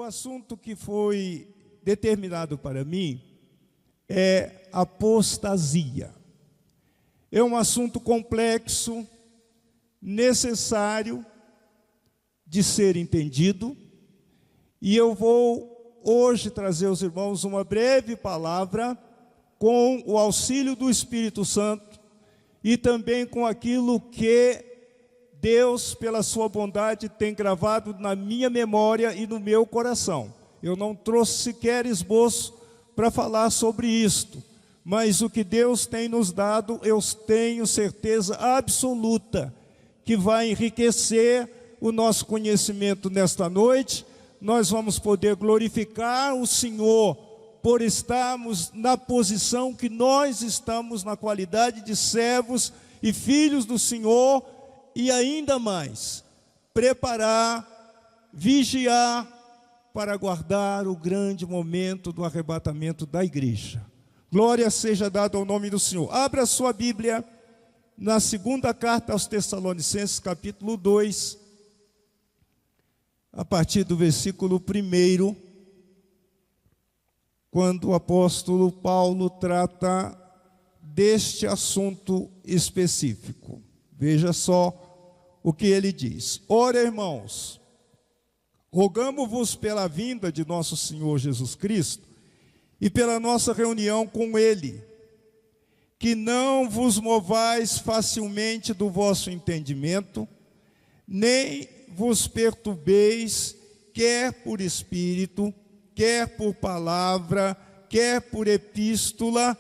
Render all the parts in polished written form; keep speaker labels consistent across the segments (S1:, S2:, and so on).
S1: assunto que foi determinado para mim é apostasia. É um assunto complexo, necessário de ser entendido, e eu vou hoje trazer aos irmãos uma breve palavra com o auxílio do Espírito Santo e também com aquilo que Deus, pela sua bondade, tem gravado na minha memória e no meu coração. Eu não trouxe sequer esboço para falar sobre isto, mas o que Deus tem nos dado, eu tenho certeza absoluta que vai enriquecer o nosso conhecimento nesta noite. Nós vamos poder glorificar o Senhor por estarmos na posição que nós estamos, na qualidade de servos e filhos do Senhor, e ainda mais, preparar, vigiar, para aguardar o grande momento do arrebatamento da igreja. Glória seja dada ao nome do Senhor. Abra a sua Bíblia na segunda carta aos Tessalonicenses, capítulo 2, a partir do versículo 1, quando o apóstolo Paulo trata deste assunto específico. Veja só o que ele diz. Ora, irmãos, rogamo-vos pela vinda de nosso Senhor Jesus Cristo e pela nossa reunião com Ele, que não vos movais facilmente do vosso entendimento, nem vos perturbeis, quer por espírito, quer por palavra, quer por epístola,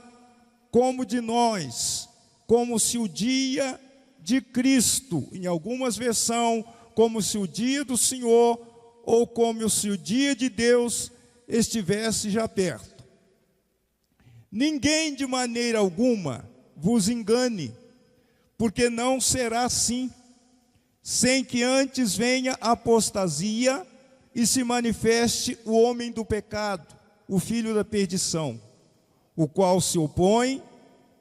S1: como de nós, como se o dia de Cristo, em algumas versões, como se o dia do Senhor, ou como se o dia de Deus estivesse já perto. Ninguém de maneira alguma vos engane, porque não será assim, sem que antes venha a apostasia e se manifeste o homem do pecado, o filho da perdição, o qual se opõe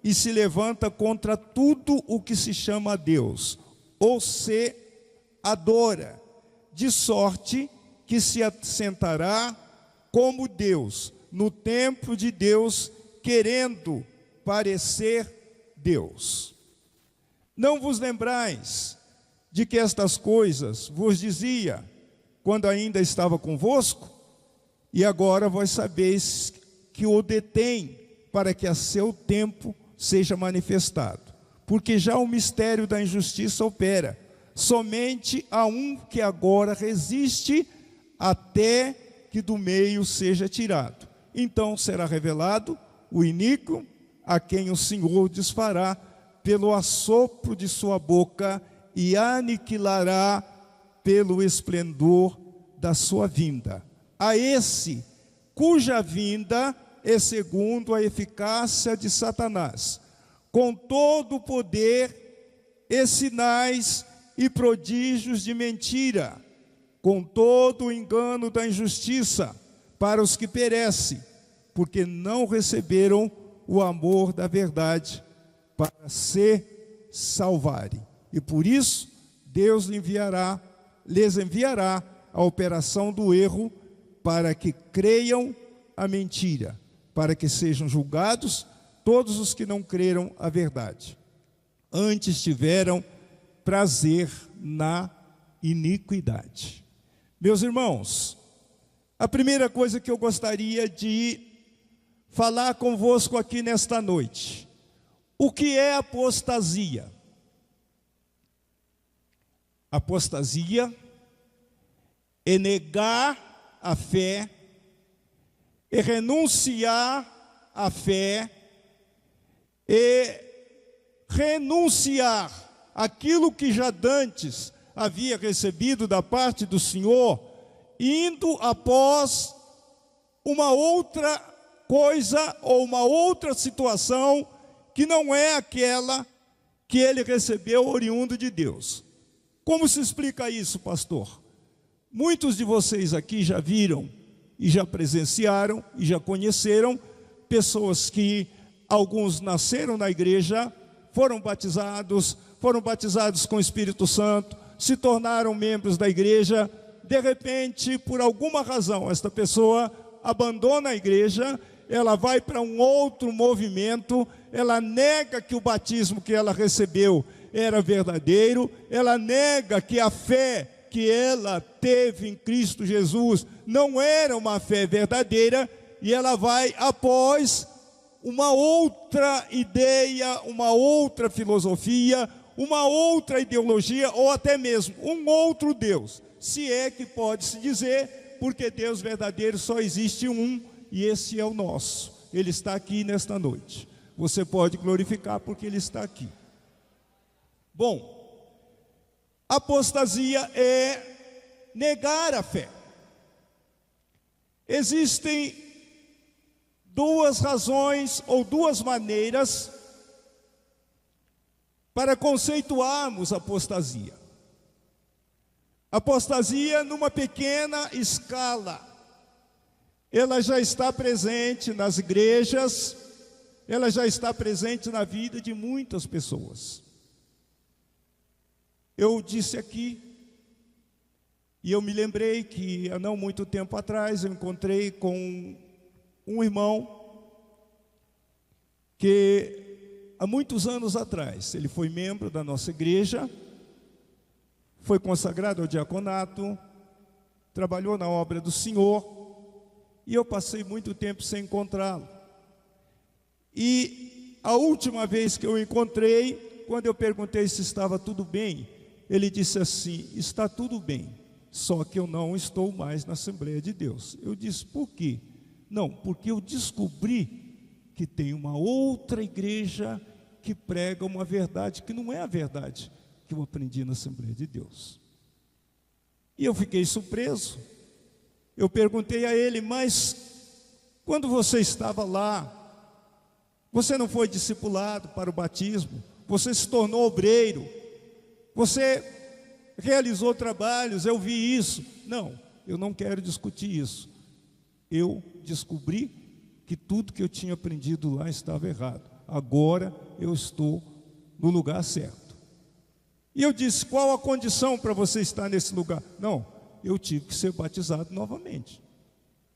S1: e se levanta contra tudo o que se chama Deus, ou se adora, de sorte que se assentará como Deus, no templo de Deus, querendo parecer Deus. Não vos lembrais de que estas coisas vos dizia, quando ainda estava convosco? E agora vós sabeis que o detém, para que a seu tempo seja manifestado. Porque já o mistério da injustiça opera, somente a um que agora resiste, até que do meio seja tirado. Então será revelado o iníquo, a quem o Senhor desfará pelo assopro de sua boca e aniquilará pelo esplendor da sua vinda. A esse, cuja vinda é segundo a eficácia de Satanás, com todo o poder e sinais e prodígios de mentira, com todo o engano da injustiça para os que perecem, porque não receberam o amor da verdade para se salvarem. E por isso Deus lhes enviará a operação do erro, para que creiam a mentira, para que sejam julgados todos os que não creram a verdade. Antes tiveram prazer na iniquidade. Meus irmãos, a primeira coisa que eu gostaria de falar convosco aqui nesta noite, o que é apostasia? Apostasia é negar a fé, é renunciar à fé, é renunciar aquilo que já dantes havia recebido da parte do Senhor, indo após uma outra coisa ou uma outra situação que não é aquela que ele recebeu oriundo de Deus. Como se explica isso, pastor? Muitos de vocês aqui já viram e já presenciaram e já conheceram pessoas que alguns nasceram na igreja, foram batizados com o Espírito Santo, se tornaram membros da igreja, de repente, por alguma razão, esta pessoa abandona a igreja, ela vai para um outro movimento, ela nega que o batismo que ela recebeu era verdadeiro, ela nega que a fé que ela teve em Cristo Jesus não era uma fé verdadeira, e ela vai após uma outra ideia, uma outra filosofia, uma outra ideologia, ou até mesmo um outro Deus, se é que pode se dizer, porque Deus verdadeiro só existe um, e esse é o nosso. Ele está aqui nesta noite. Você pode glorificar porque Ele está aqui. Bom, apostasia é negar a fé. Existem duas razões ou duas maneiras para conceituarmos apostasia. Apostasia numa pequena escala. Ela já está presente nas igrejas, ela já está presente na vida de muitas pessoas. Eu disse aqui, e eu me lembrei que há não muito tempo atrás eu encontrei com um irmão que há muitos anos atrás, ele foi membro da nossa igreja, foi consagrado ao diaconato, trabalhou na obra do Senhor, e eu passei muito tempo sem encontrá-lo. E a última vez que eu encontrei, quando eu perguntei se estava tudo bem, ele disse assim: está tudo bem, só que eu não estou mais na Assembleia de Deus. Eu disse: por quê? Não, porque eu descobri que tem uma outra igreja que prega uma verdade que não é a verdade que eu aprendi na Assembleia de Deus. E eu fiquei surpreso. Eu perguntei a ele: mas quando você estava lá, você não foi discipulado para o batismo? Você se tornou obreiro? Você realizou trabalhos? Eu vi isso. Não, eu não quero discutir isso. Eu descobri que tudo que eu tinha aprendido lá estava errado. Agora eu estou no lugar certo. E eu disse: qual a condição para você estar nesse lugar? Não, eu tive que ser batizado novamente,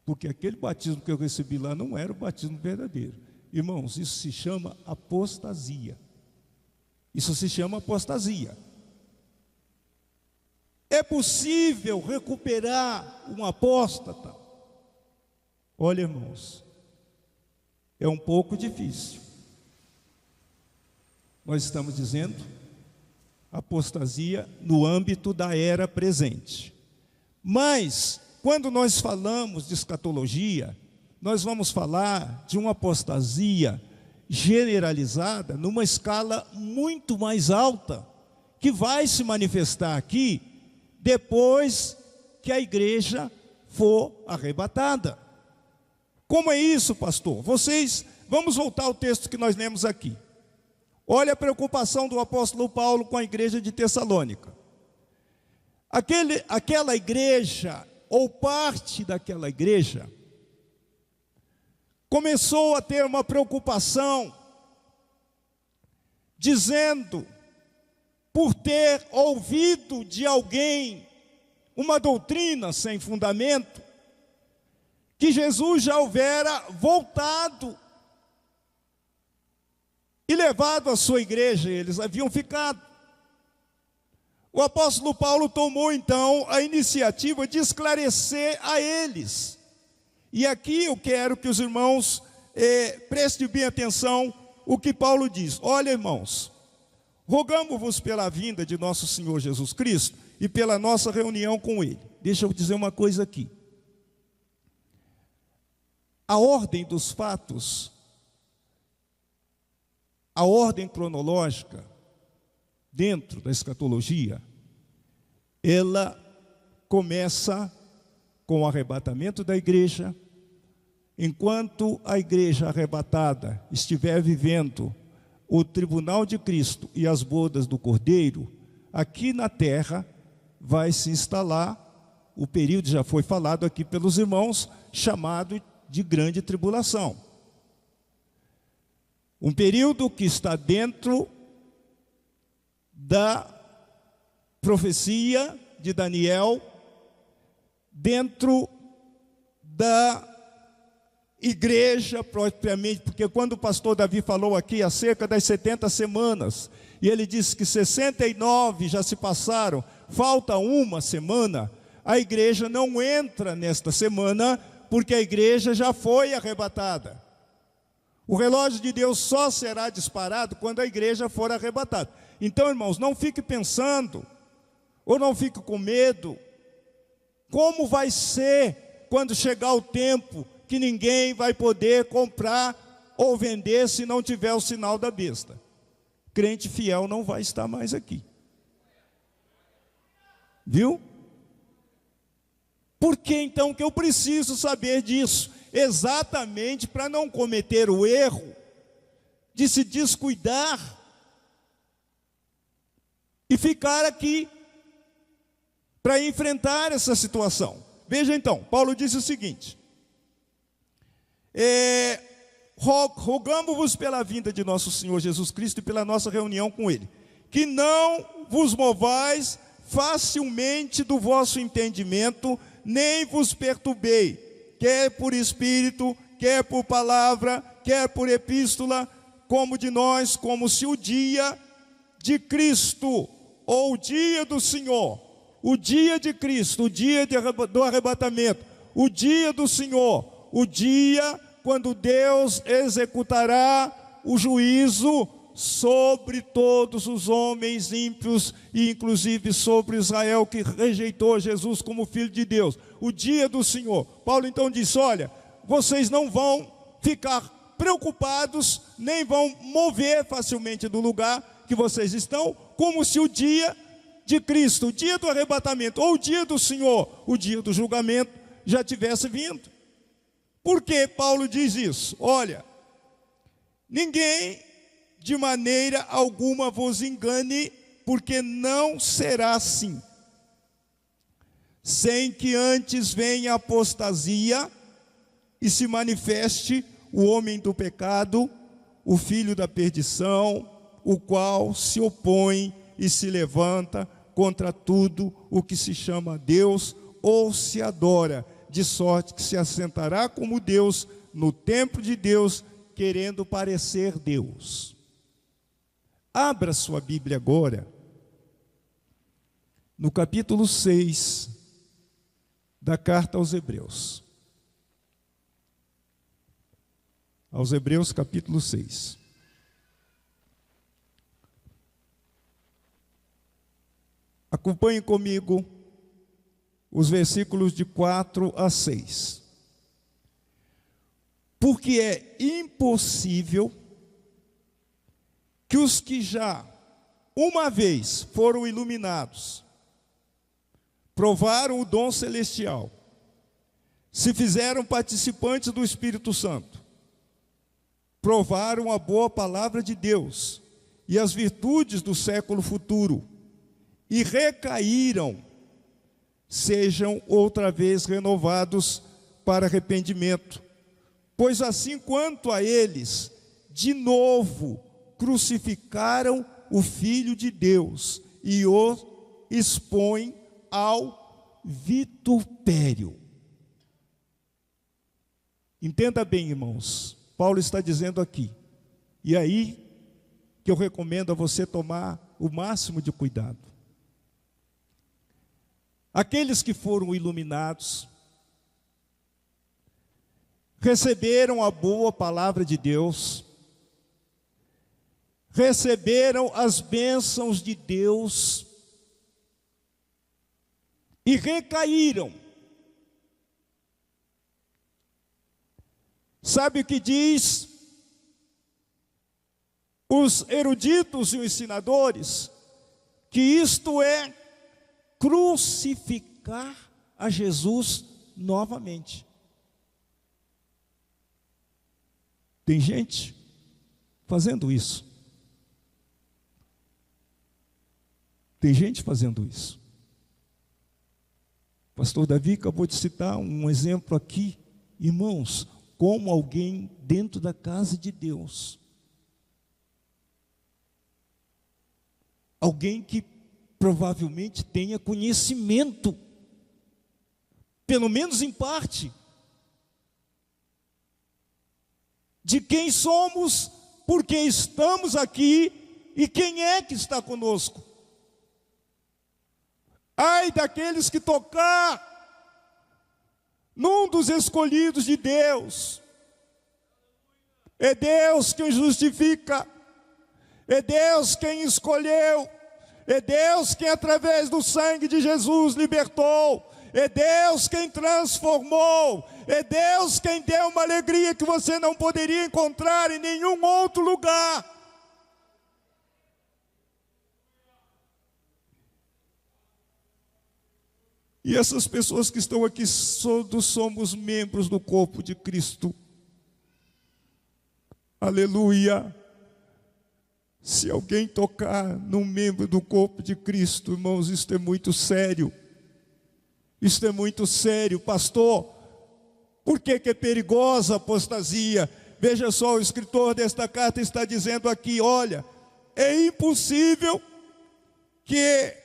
S1: porque aquele batismo que eu recebi lá não era o batismo verdadeiro. Irmãos, isso se chama apostasia. Isso se chama apostasia. É possível recuperar um apóstata? Olha, irmãos, é um pouco difícil. Nós estamos dizendo apostasia no âmbito da era presente. Mas, quando nós falamos de escatologia, nós vamos falar de uma apostasia generalizada numa escala muito mais alta, que vai se manifestar aqui depois que a igreja for arrebatada. Como é isso, pastor? Vamos voltar ao texto que nós lemos aqui. Olha a preocupação do apóstolo Paulo com a igreja de Tessalônica. Aquela igreja, ou parte daquela igreja, começou a ter uma preocupação, dizendo, por ter ouvido de alguém uma doutrina sem fundamento, que Jesus já houvera voltado e levado a sua igreja. Eles haviam ficado. O apóstolo Paulo tomou então a iniciativa de esclarecer a eles. E aqui eu quero que os irmãos prestem bem atenção o que Paulo diz. Olha, irmãos, rogamo-vos pela vinda de nosso Senhor Jesus Cristo e pela nossa reunião com Ele. Deixa eu dizer uma coisa aqui. A ordem dos fatos, a ordem cronológica, dentro da escatologia, ela começa com o arrebatamento da igreja. Enquanto a igreja arrebatada estiver vivendo o tribunal de Cristo e as bodas do Cordeiro, aqui na terra vai se instalar o período, já foi falado aqui pelos irmãos, chamado de grande tribulação. Um período que está dentro da profecia de Daniel, dentro da igreja propriamente, porque quando o pastor Davi falou aqui acerca das 70 semanas, e ele disse que 69 já se passaram, falta uma semana, a igreja não entra nesta semana, porque a igreja já foi arrebatada. O relógio de Deus só será disparado quando a igreja for arrebatada. Então, irmãos, não fique pensando, ou não fique com medo, como vai ser quando chegar o tempo que ninguém vai poder comprar ou vender se não tiver o sinal da besta. Crente fiel não vai estar mais aqui. Viu? Por que então que eu preciso saber disso? Exatamente para não cometer o erro de se descuidar e ficar aqui para enfrentar essa situação. Veja então, Paulo disse o seguinte: rogamo-vos pela vinda de nosso Senhor Jesus Cristo e pela nossa reunião com Ele, que não vos movais facilmente do vosso entendimento, nem vos perturbei, quer por espírito, quer por palavra, quer por epístola, como de nós, como se o dia de Cristo, ou o dia do Senhor, o dia de Cristo, o dia do arrebatamento, o dia do Senhor, o dia quando Deus executará o juízo sobre todos os homens ímpios e inclusive sobre Israel que rejeitou Jesus como Filho de Deus. O dia do Senhor. Paulo então disse: olha, vocês não vão ficar preocupados, nem vão mover facilmente do lugar que vocês estão, como se o dia de Cristo, o dia do arrebatamento, ou o dia do Senhor, o dia do julgamento, já tivesse vindo. Por que Paulo diz isso? Olha, ninguém de maneira alguma vos engane, porque não será assim, sem que antes venha a apostasia e se manifeste o homem do pecado, o filho da perdição, o qual se opõe e se levanta contra tudo o que se chama Deus ou se adora, de sorte que se assentará como Deus no templo de Deus, querendo parecer Deus. Abra sua Bíblia agora, no capítulo 6 da carta aos Hebreus. Aos Hebreus, capítulo 6. Acompanhe comigo os versículos de 4 a 6. Porque é impossível que os que já uma vez foram iluminados, provaram o dom celestial, se fizeram participantes do Espírito Santo, provaram a boa palavra de Deus e as virtudes do século futuro, e recaíram, sejam outra vez renovados para arrependimento. Pois assim quanto a eles, de novo, crucificaram o Filho de Deus e o expõem ao vitupério. Entenda bem, irmãos, Paulo está dizendo aqui, e aí que eu recomendo a você tomar o máximo de cuidado. Aqueles que foram iluminados, receberam a boa palavra de Deus, receberam as bênçãos de Deus e recaíram. Sabe o que diz os eruditos e os ensinadores? Que isto é crucificar a Jesus novamente. Tem gente fazendo isso. Tem gente fazendo isso. O pastor Davi acabou de citar um exemplo aqui, irmãos, como alguém dentro da casa de Deus, alguém que provavelmente tenha conhecimento pelo menos em parte, de quem somos, por que estamos aqui e quem é que está conosco. Ai daqueles que tocar num dos escolhidos de Deus. É Deus quem justifica, é Deus quem escolheu, é Deus quem através do sangue de Jesus libertou, é Deus quem transformou, é Deus quem deu uma alegria que você não poderia encontrar em nenhum outro lugar. E essas pessoas que estão aqui, todos somos membros do corpo de Cristo. Aleluia! Se alguém tocar num membro do corpo de Cristo, irmãos, isto é muito sério. Isto é muito sério, pastor. Por que é perigosa a apostasia? Veja só, o escritor desta carta está dizendo aqui, olha, é impossível que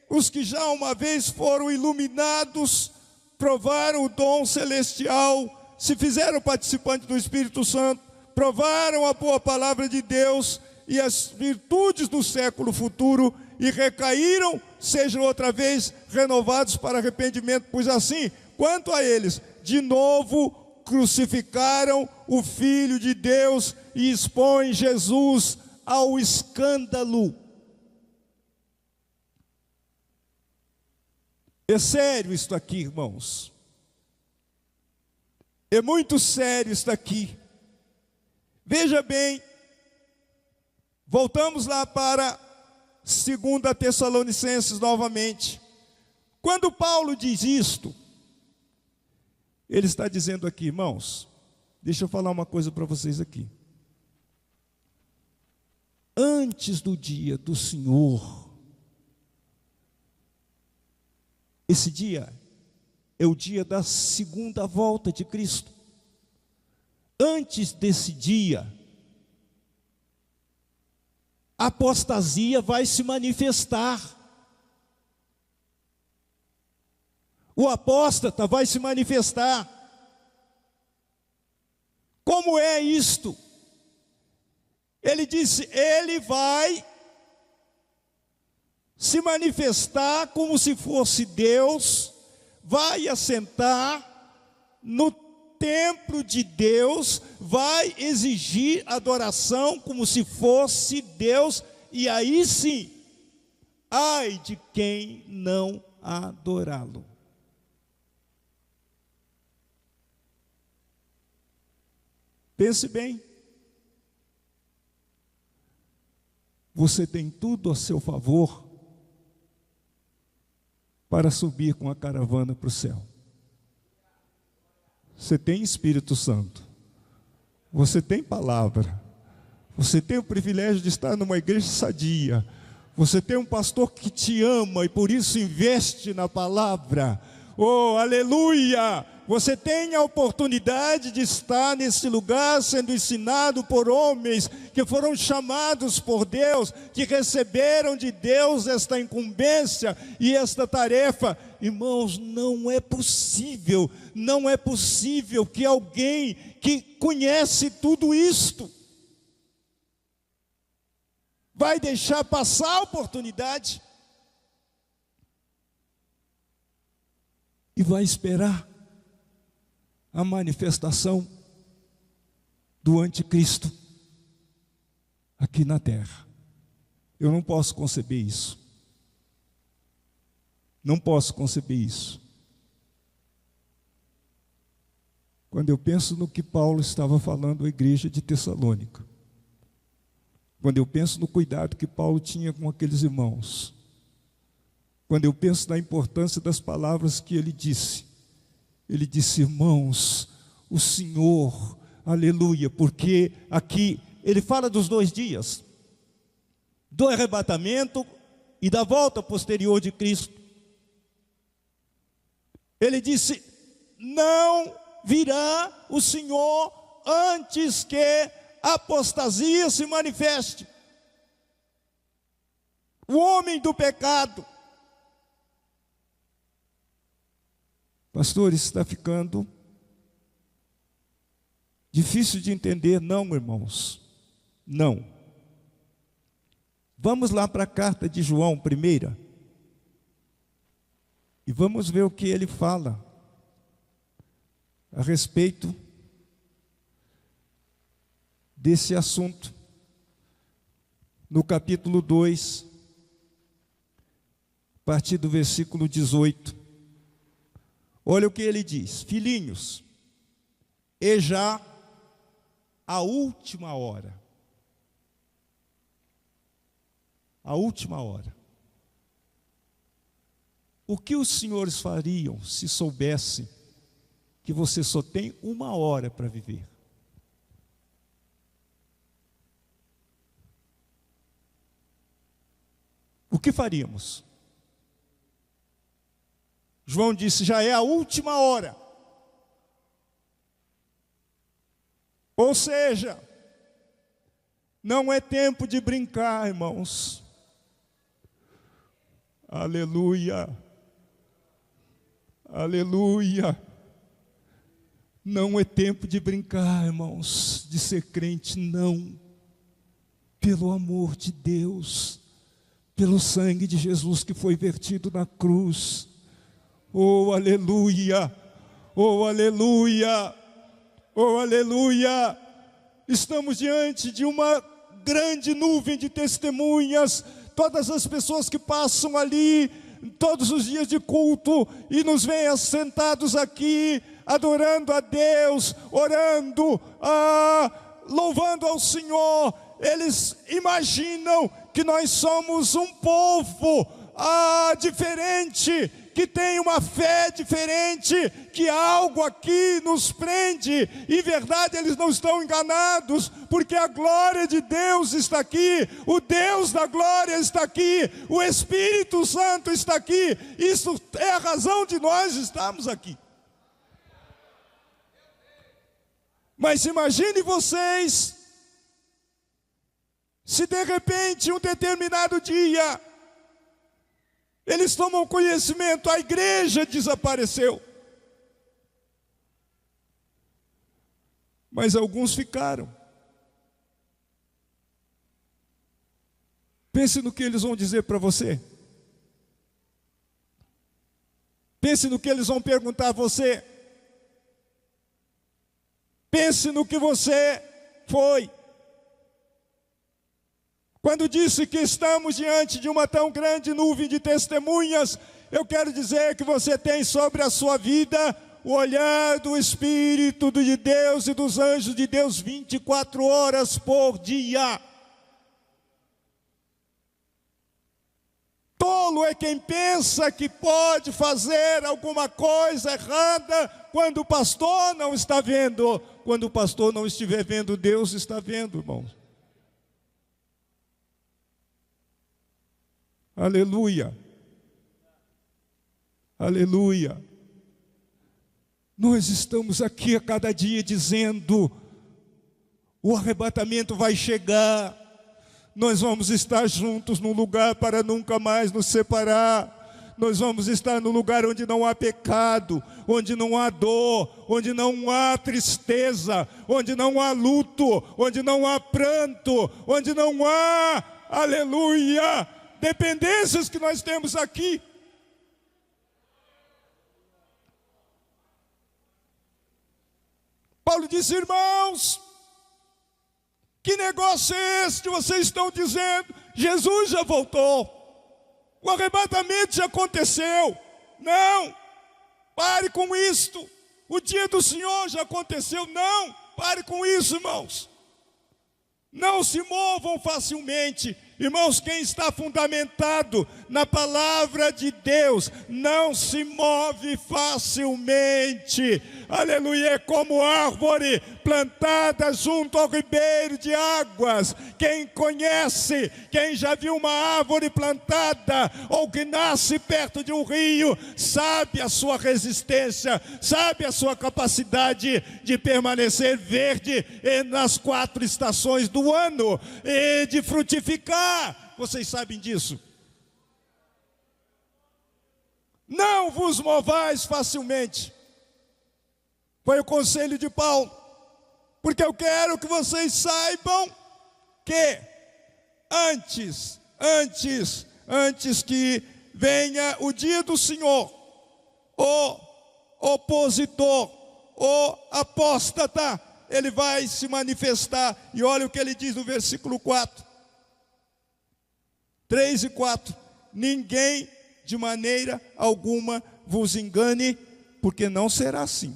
S1: os que já uma vez foram iluminados, provaram o dom celestial, se fizeram participantes do Espírito Santo, provaram a boa palavra de Deus e as virtudes do século futuro e recaíram, sejam outra vez renovados para arrependimento, pois assim, quanto a eles, de novo crucificaram o Filho de Deus e expõem Jesus ao escândalo. É sério isto aqui, irmãos. É muito sério isto aqui. Veja bem, voltamos lá para 2 Tessalonicenses novamente. Quando Paulo diz isto, ele está dizendo aqui, irmãos, deixa eu falar uma coisa para vocês aqui. Antes do dia do Senhor, esse dia é o dia da segunda volta de Cristo. Antes desse dia, a apostasia vai se manifestar. O apóstata vai se manifestar. Como é isto? Ele disse, ele vai se manifestar como se fosse Deus, vai assentar no templo de Deus, vai exigir adoração como se fosse Deus, e aí sim, ai de quem não adorá-lo. Pense bem, você tem tudo a seu favor para subir com a caravana para o céu. Você tem Espírito Santo, você tem palavra, você tem o privilégio de estar numa igreja sadia, você tem um pastor que te ama e por isso investe na palavra. Oh, aleluia! Você tem a oportunidade de estar nesse lugar sendo ensinado por homens que foram chamados por Deus, que receberam de Deus esta incumbência e esta tarefa. Irmãos, não é possível que alguém que conhece tudo isto vai deixar passar a oportunidade e vai esperar a manifestação do anticristo aqui na terra. Eu não posso conceber isso. Não posso conceber isso. Quando eu penso no que Paulo estava falando à igreja de Tessalônica, quando eu penso no cuidado que Paulo tinha com aqueles irmãos, quando eu penso na importância das palavras que ele disse, irmãos, o Senhor, aleluia, porque aqui ele fala dos 2 dias, do arrebatamento e da volta posterior de Cristo. Ele disse, não virá o Senhor antes que a apostasia se manifeste. O homem do pecado Pastor, isso está ficando difícil de entender. Não, irmãos, não. Vamos lá para a carta de João, primeira, e vamos ver o que ele fala a respeito desse assunto. No capítulo 2, a partir do versículo 18. Olha o que ele diz: filhinhos, é já a última hora. A última hora. O que os senhores fariam se soubessem que você só tem uma hora para viver? O que faríamos? João disse: já é a última hora. Ou seja, não é tempo de brincar, irmãos. Aleluia. Aleluia. Não é tempo de brincar, irmãos, de ser crente, não. Pelo amor de Deus, pelo sangue de Jesus que foi vertido na cruz. Oh, aleluia! Oh, aleluia! Oh, aleluia! Estamos diante de uma grande nuvem de testemunhas. Todas as pessoas que passam ali, todos os dias de culto, e nos veem sentados aqui, adorando a Deus, orando, louvando ao Senhor. Eles imaginam que nós somos um povo diferente, que tem uma fé diferente, que algo aqui nos prende. Em verdade, eles não estão enganados, porque a glória de Deus está aqui, o Deus da glória está aqui, o Espírito Santo está aqui. Isso é a razão de nós estarmos aqui. Mas imagine vocês, se de repente, um determinado dia, eles tomam conhecimento, a igreja desapareceu. Mas alguns ficaram. Pense no que eles vão dizer para você. Pense no que eles vão perguntar a você. Pense no que você foi. Quando disse que estamos diante de uma tão grande nuvem de testemunhas, eu quero dizer que você tem sobre a sua vida o olhar do Espírito de Deus e dos anjos de Deus 24 horas por dia. Tolo é quem pensa que pode fazer alguma coisa errada quando o pastor não está vendo. Quando o pastor não estiver vendo, Deus está vendo, irmãos. Aleluia. Aleluia. Nós estamos aqui a cada dia dizendo: o arrebatamento vai chegar. Nós vamos estar juntos num lugar para nunca mais nos separar. Nós vamos estar no lugar onde não há pecado, onde não há dor, onde não há tristeza, onde não há luto, onde não há pranto, onde não há, aleluia, dependências que nós temos aqui. Paulo disse: irmãos, que negócio é esse que vocês estão dizendo? Jesus já voltou, o arrebatamento já aconteceu. Não, pare com isto. O dia do Senhor já aconteceu. Não, pare com isso, irmãos. Não se movam facilmente. Irmãos, quem está fundamentado na palavra de Deus não se move facilmente. Aleluia, é como árvore plantada junto ao ribeiro de águas. Quem conhece, quem já viu uma árvore plantada ou que nasce perto de um rio, sabe a sua resistência, sabe a sua capacidade de permanecer verde nas 4 estações do ano e de frutificar. Vocês sabem disso? Não vos movais facilmente. Foi o conselho de Paulo. Porque eu quero que vocês saibam que antes que venha o dia do Senhor, o opositor, o apóstata, ele vai se manifestar. E olha o que ele diz no versículo 4, 3 e 4. Ninguém de maneira alguma vos engane, porque não será assim,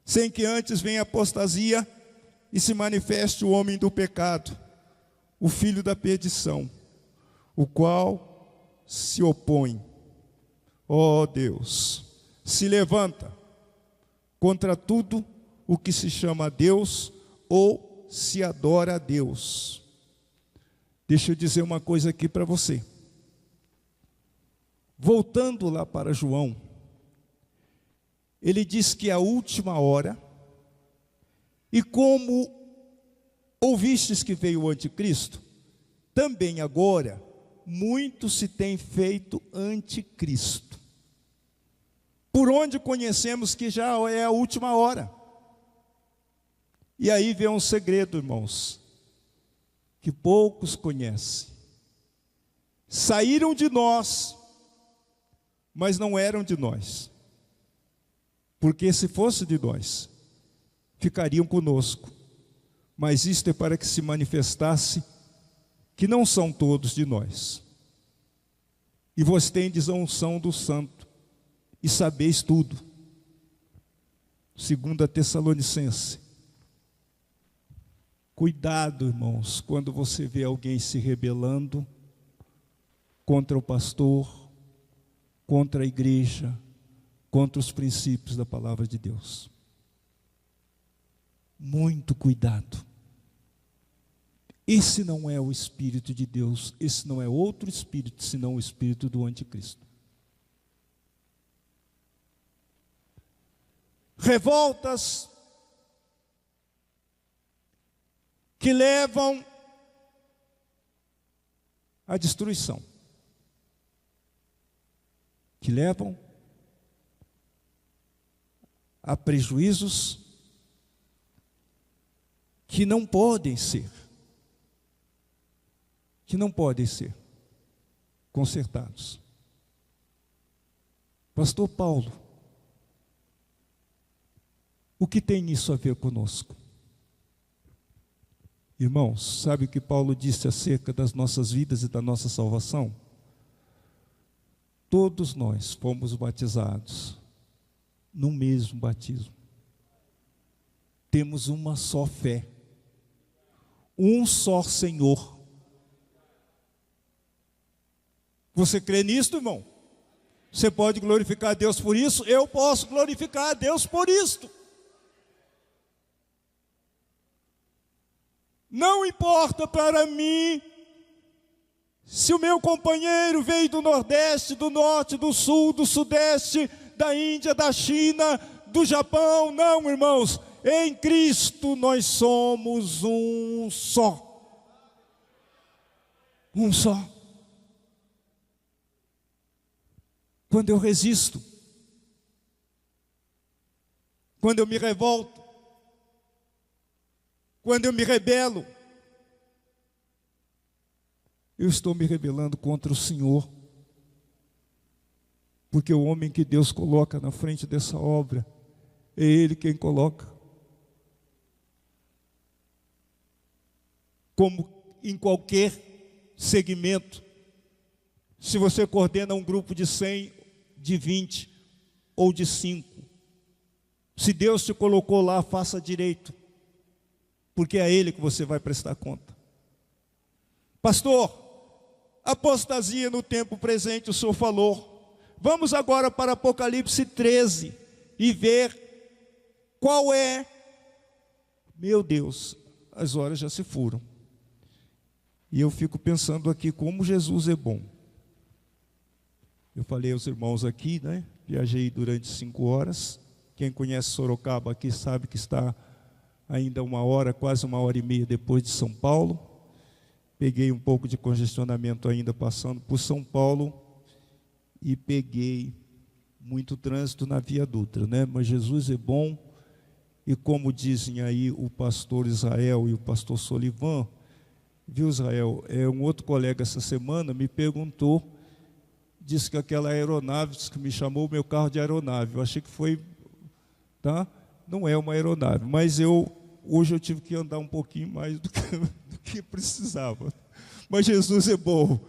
S1: sem que antes venha a apostasia e se manifeste o homem do pecado, o filho da perdição, o qual se opõe, ó Deus, se levanta contra tudo o que se chama Deus ou se adora a Deus. Deixa eu dizer uma coisa aqui para você. Voltando lá para João, ele diz que a última hora, e como ouvistes que veio o anticristo, também agora muito se tem feito anticristo. Por onde conhecemos que já é a última hora. E aí vem um segredo, irmãos, que poucos conhecem. Saíram de nós, mas não eram de nós. Porque se fosse de nós, ficariam conosco. Mas isto é para que se manifestasse que não são todos de nós. E vós tendes a unção do Santo, e sabeis tudo. 2 Tessalonicenses. Cuidado, irmãos, quando você vê alguém se rebelando contra o pastor, contra a igreja, contra os princípios da palavra de Deus. Muito cuidado. Esse não é o Espírito de Deus, esse não é outro Espírito, senão o Espírito do anticristo. Revoltas que levam à destruição, que levam a prejuízos que não podem ser consertados. Pastor Paulo, o que tem isso a ver conosco? Irmãos, sabe o que Paulo disse acerca das nossas vidas e da nossa salvação? Todos nós fomos batizados no mesmo batismo. Temos uma só fé, um só Senhor. Você crê nisto, irmão? Você pode glorificar a Deus por isso? Eu posso glorificar a Deus por isto. Não importa para mim se o meu companheiro veio do Nordeste, do Norte, do Sul, do Sudeste, da Índia, da China, do Japão. Não, irmãos, em Cristo nós somos um só. Um só. Quando eu resisto, quando eu me revolto, quando eu me rebelo, eu estou me rebelando contra o Senhor. Porque o homem que Deus coloca na frente dessa obra, é Ele quem coloca. Como em qualquer segmento, se você coordena um grupo de 100, de 20 ou de 5, se Deus te colocou lá, faça direito, porque é a Ele que você vai prestar conta. Pastor, apostasia no tempo presente, o Senhor falou. Vamos agora para Apocalipse 13 e ver qual é. Meu Deus, as horas já se foram. E eu fico pensando aqui como Jesus é bom. Eu falei aos irmãos aqui, né? Viajei durante 5 horas. Quem conhece Sorocaba aqui sabe que está ainda 1 hora, quase 1h30 depois de São Paulo. Peguei um pouco de congestionamento ainda passando por São Paulo. e peguei muito trânsito na Via Dutra, né? Mas Jesus é bom, e como dizem aí o pastor Israel e o pastor Solivan, viu, Israel, um outro colega essa semana me perguntou, disse que aquela aeronave, que me chamou o meu carro de aeronave, eu achei que foi, tá? Não é uma aeronave, mas hoje eu tive que andar um pouquinho mais do que precisava. Mas Jesus é bom,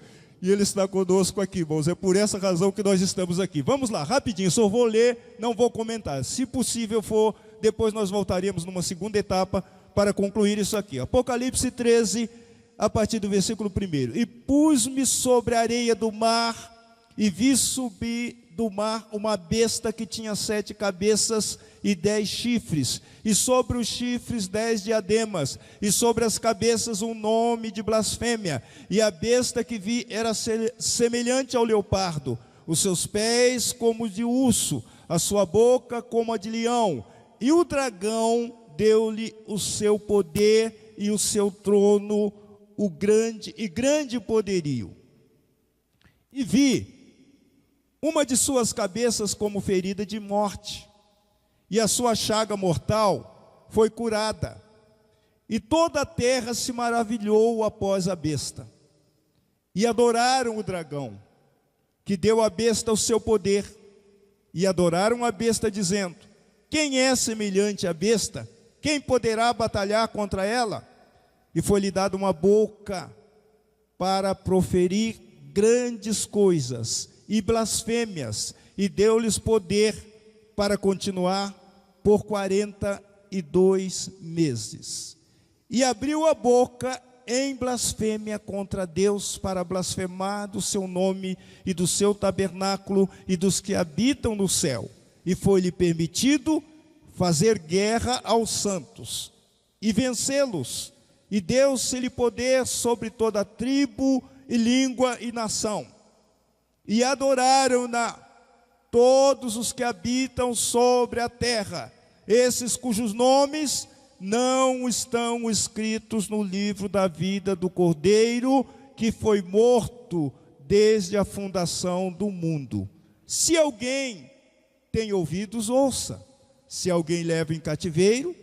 S1: e Ele está conosco aqui, irmãos, é por essa razão que nós estamos aqui. Vamos lá, rapidinho, só vou ler, não vou comentar. Se possível for, depois nós voltaremos numa segunda etapa para concluir isso aqui. Apocalipse 13, a partir do versículo 1. E pus-me sobre a areia do mar, e vi subir do mar uma besta que tinha 7 cabeças e 10 chifres, e sobre os chifres 10 diademas, e sobre as cabeças um nome de blasfêmia. E a besta que vi era semelhante ao leopardo, os seus pés como de urso, a sua boca como a de leão. E o dragão deu-lhe o seu poder e o seu trono, o grande poderio. E vi uma de suas cabeças como ferida de morte, e a sua chaga mortal foi curada. E toda a terra se maravilhou após a besta. E adoraram o dragão, que deu à besta o seu poder. E adoraram a besta, dizendo: quem é semelhante à besta? Quem poderá batalhar contra ela? E foi-lhe dada uma boca para proferir grandes coisas e blasfêmias, e deu-lhes poder para continuar por 42 meses. E abriu a boca em blasfêmia contra Deus, para blasfemar do seu nome e do seu tabernáculo e dos que habitam no céu. E foi-lhe permitido fazer guerra aos santos e vencê-los. E deu-se-lhe poder sobre toda tribo e língua e nação. E adoraram-na todos os que habitam sobre a terra, esses cujos nomes não estão escritos no livro da vida do Cordeiro, que foi morto desde a fundação do mundo. Se alguém tem ouvidos, ouça. Se alguém leva em cativeiro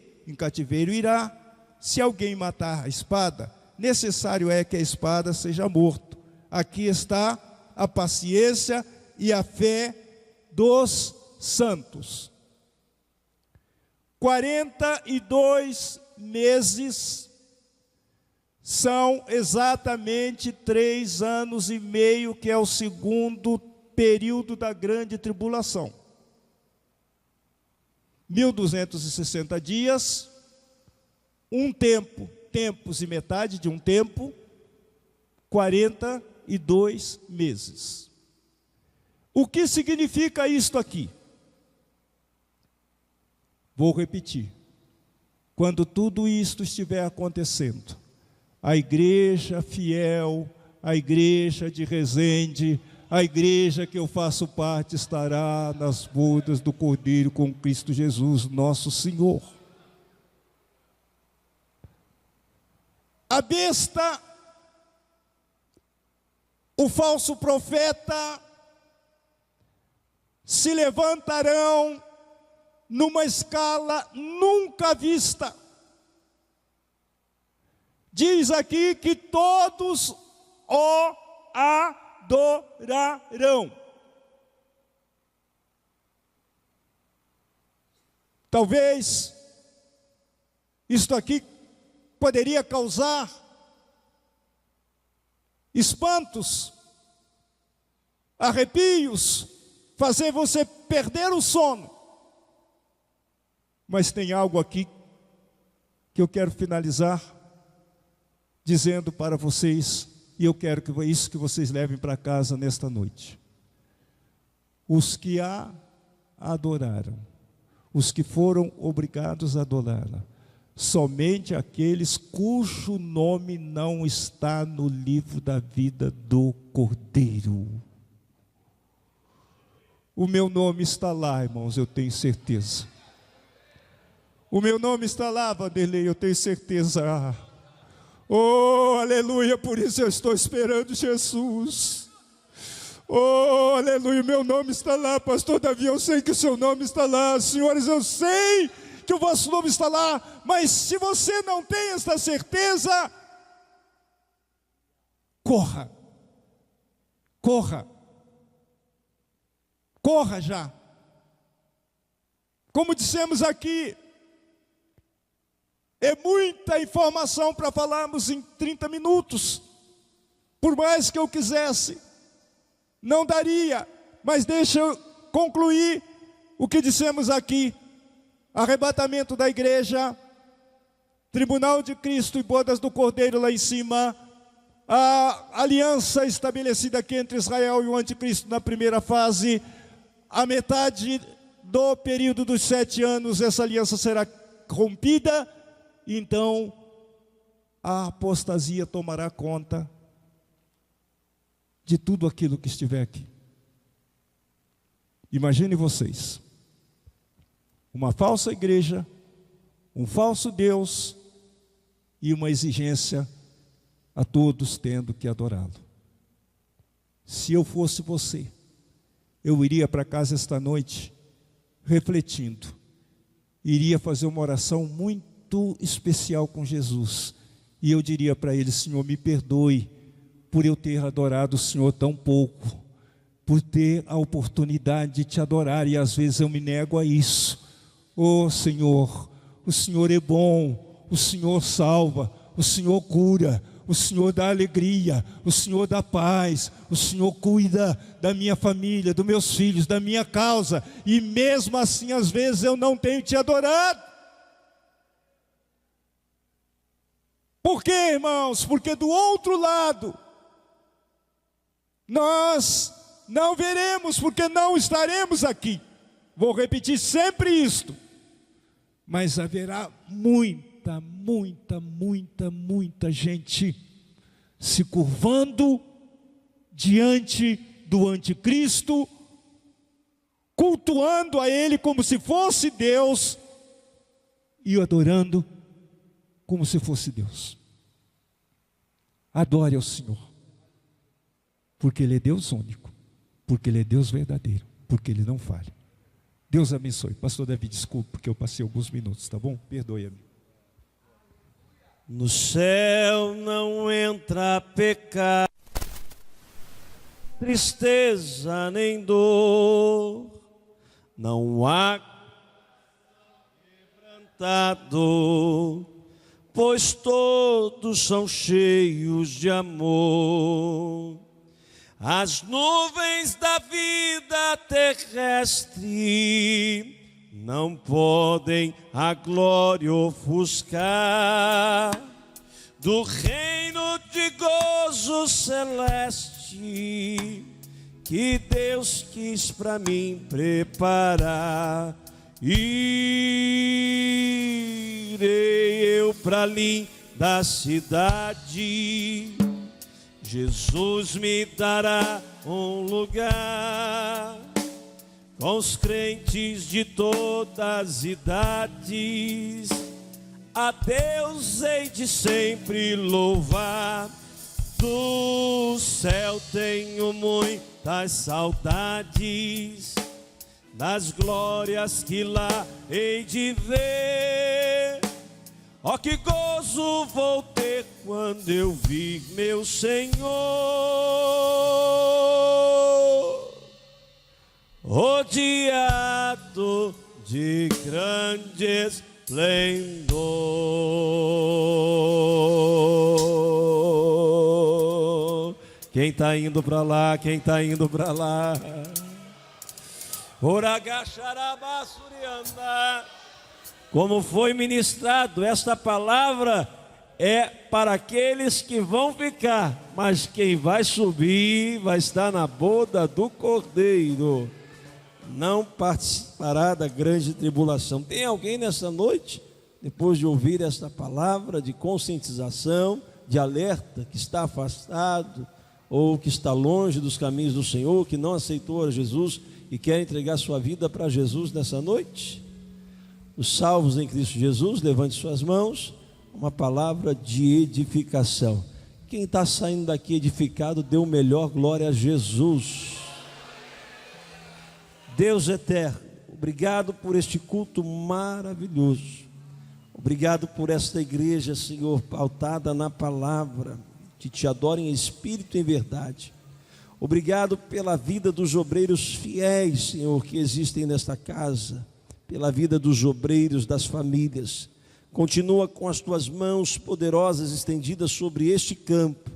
S1: irá. Se alguém matar a espada, necessário é que a espada seja morto. Aqui está a paciência e a fé dos santos. 42 meses são exatamente 3 anos e meio, que é o segundo período da grande tribulação. 1260 dias, um tempo, tempos e metade de um tempo, 42 meses. O que significa isto aqui? Vou repetir. Quando tudo isto estiver acontecendo, a igreja fiel, a igreja de Resende, a igreja que eu faço parte, estará nas bodas do Cordeiro com Cristo Jesus, nosso Senhor. A besta, o falso profeta, se levantarão numa escala nunca vista. Diz aqui que todos o adorarão. Talvez isto aqui poderia causar espantos, arrepios, fazer você perder o sono. Mas tem algo aqui que eu quero finalizar dizendo para vocês, e eu quero que isso que vocês levem para casa nesta noite. Os que a adoraram, os que foram obrigados a adorá-la, somente aqueles cujo nome não está no livro da vida do Cordeiro. O meu nome está lá, irmãos, eu tenho certeza. O meu nome está lá, Vanderlei, eu tenho certeza. Oh, aleluia, por isso eu estou esperando Jesus. Oh, aleluia, meu nome está lá, pastor Davi, eu sei que o seu nome está lá. Senhores, eu sei que o vosso nome está lá, mas se você não tem esta certeza, corra, corra, corra já. Como dissemos aqui, é muita informação para falarmos em 30 minutos. Por mais que eu quisesse, não daria. Mas deixa eu concluir o que dissemos aqui. Arrebatamento da igreja, tribunal de Cristo e bodas do Cordeiro lá em cima, a aliança estabelecida aqui entre Israel e o anticristo na primeira fase, a metade do período dos 7 anos, essa aliança será rompida, então a apostasia tomará conta de tudo aquilo que estiver aqui. Imagine vocês, uma falsa igreja, um falso Deus e uma exigência a todos tendo que adorá-lo. Se eu fosse você, eu iria para casa esta noite refletindo, iria fazer uma oração muito especial com Jesus, e eu diria para ele: Senhor, me perdoe por eu ter adorado o Senhor tão pouco, por ter a oportunidade de te adorar, e às vezes eu me nego a isso. Oh Senhor, o Senhor é bom, o Senhor salva, o Senhor cura, o Senhor dá alegria, o Senhor dá paz, o Senhor cuida da minha família, dos meus filhos, da minha causa, e mesmo assim às vezes eu não tenho te adorado. Por quê, irmãos? Porque do outro lado nós não veremos, porque não estaremos aqui. Vou repetir sempre isto, mas haverá muita gente se curvando diante do anticristo, cultuando a ele como se fosse Deus e o adorando como se fosse Deus. Adore ao Senhor, porque Ele é Deus único, porque Ele é Deus verdadeiro, porque Ele não falha. Deus abençoe. Pastor Davi, desculpe, porque eu passei alguns minutos, tá bom? Perdoe-me.
S2: No céu não entra pecado, tristeza nem dor, não há quebrantado, pois todos são cheios de amor. As nuvens da vida terrestre não podem a glória ofuscar do reino de gozo celeste que Deus quis para mim preparar. Irei eu para linda cidade, Jesus me dará um lugar com os crentes de todas as idades. A Deus hei de sempre louvar. Do céu tenho muitas saudades das glórias que lá hei de ver. Ó, que gozo vou ter quando eu vir meu Senhor, rodeado de grande esplendor. Quem está indo para lá? Quem está indo para lá? Oragacharabasurianda. Como foi ministrado, esta palavra é para aqueles que vão ficar, mas quem vai subir vai estar na boda do Cordeiro, não participará da grande tribulação. Tem alguém nessa noite, depois de ouvir esta palavra de conscientização, de alerta, que está afastado ou que está longe dos caminhos do Senhor, que não aceitou a Jesus e quer entregar sua vida para Jesus nessa noite? Os salvos em Cristo Jesus, levante suas mãos. Uma palavra de edificação. Quem está saindo daqui edificado, dê o melhor glória a Jesus. Deus eterno, obrigado por este culto maravilhoso. Obrigado por esta igreja, Senhor, pautada na palavra, que te adora em espírito e em verdade. Obrigado pela vida dos obreiros fiéis, Senhor, que existem nesta casa, pela vida dos obreiros, das famílias. Continua com as tuas mãos poderosas estendidas sobre este campo.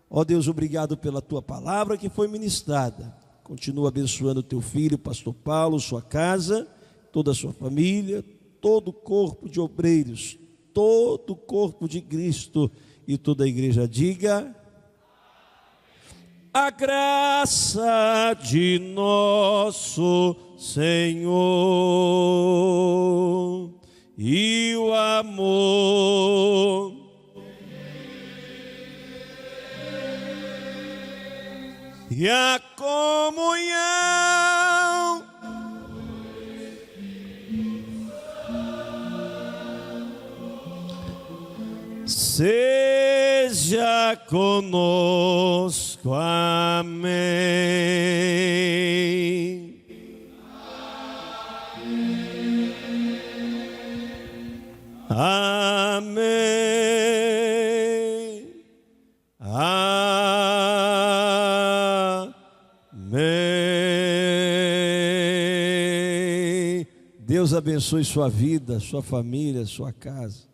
S2: Ó Deus, obrigado pela tua palavra que foi ministrada. Continua abençoando o teu filho, pastor Paulo, sua casa, toda a sua família, todo o corpo de obreiros, todo o corpo de Cristo, e toda a igreja diga: a graça de nosso Senhor e o amor e a comunhão seja conosco. Amém. Amém. Amém. Deus abençoe sua vida, sua família, sua casa.